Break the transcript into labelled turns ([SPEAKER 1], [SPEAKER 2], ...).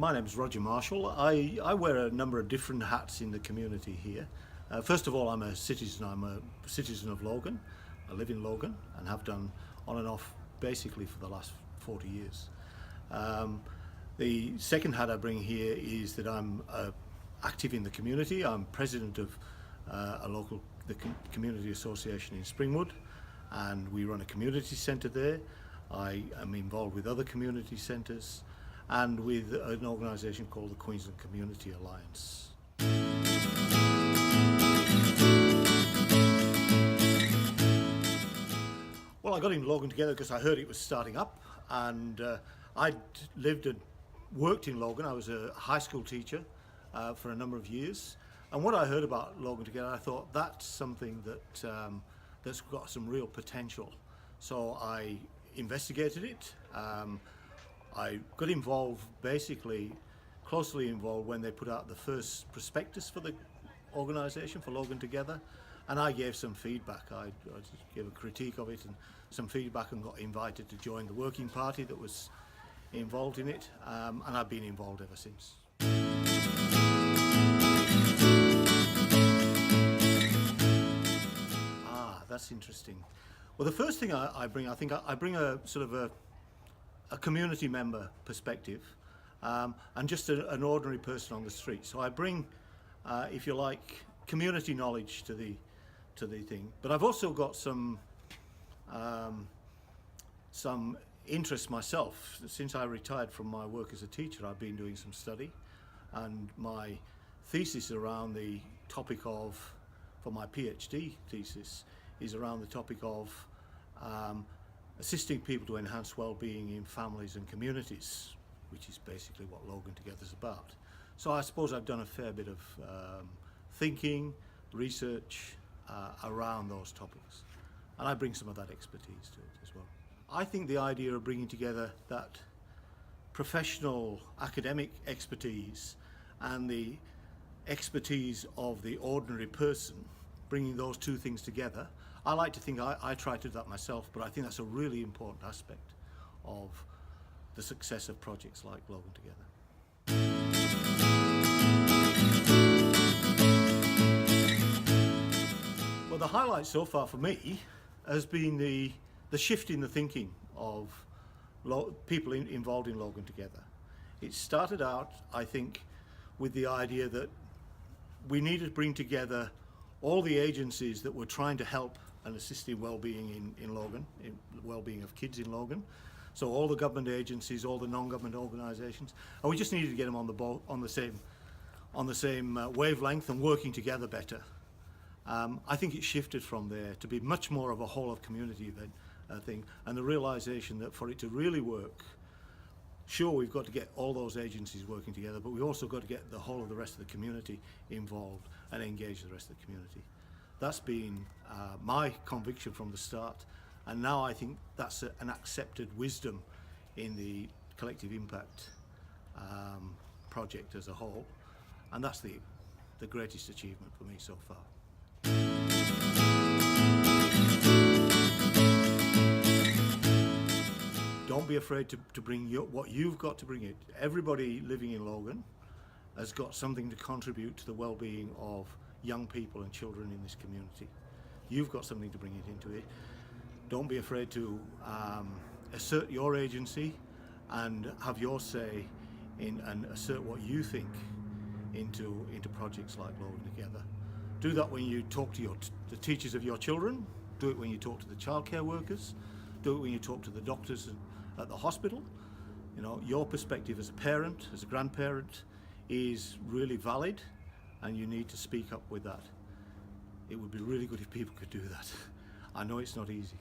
[SPEAKER 1] My name is Roger Marshall. I wear a number of different hats in the community here. First of all, I'm a citizen. I'm a citizen of Logan. I live in Logan and have done on and off basically for the last 40 years. The second hat I bring here is that I'm active in the community. I'm president of the community association in Springwood, and we run a community centre there. I am involved with other community centres and with an organisation called the Queensland Community Alliance. Well, I got in Logan Together because I heard it was starting up, and I'd lived and worked in Logan. I was a high school teacher for a number of years, and what I heard about Logan Together, I thought that's something that that's got some real potential. So I investigated it. I got involved, basically closely involved, when they put out the first prospectus for the organisation, for Logan Together, and I gave some feedback. I gave a critique of it and some feedback, and got invited to join the working party that was involved in it, and I've been involved ever since. That's interesting. Well, the first thing I bring, I think I bring a sort of a community member perspective, and just an ordinary person on the street. So I bring, if you like, community knowledge to the thing. But I've also got some interest myself. Since I retired from my work as a teacher, I've been doing some study, and my thesis around the topic of, for my PhD thesis, is around the topic of assisting people to enhance well-being in families and communities, which is basically what Logan Together is about. So I suppose I've done a fair bit of thinking, research around those topics, and I bring some of that expertise to it as well. I think the idea of bringing together that professional academic expertise and the expertise of the ordinary person, bringing those two things together, I like to think I try to do that myself, but I think that's a really important aspect of the success of projects like Logan Together. Well, the highlight so far for me has been the shift in the thinking of people involved in Logan Together. It started out, I think, with the idea that we needed to bring together all the agencies that were trying to help and assist in well-being in Logan, in well-being of kids in Logan. So all the government agencies, all the non-government organisations, and we just needed to get them on the same wavelength and working together better. I think it shifted from there to be much more of a whole of community thing, and the realisation that for it to really work, sure, we've got to get all those agencies working together, but we've also got to get the whole of the rest of the community involved and engage the rest of the community. That's been my conviction from the start, and now I think that's an accepted wisdom in the collective impact project as a whole, and that's the greatest achievement for me so far. Don't be afraid to bring what you've got to bring it. Everybody living in Logan has got something to contribute to the well-being of young people and children in this community. You've got something to bring it into it. Don't be afraid to assert your agency and have your say in, and assert what you think into projects like Logan Together. Do that when you talk to the teachers of your children. Do it when you talk to the childcare workers. Do it when you talk to the doctors at the hospital. You know, your perspective as a parent, as a grandparent, is really valid, and you need to speak up with that. It would be really good if people could do that. I know it's not easy.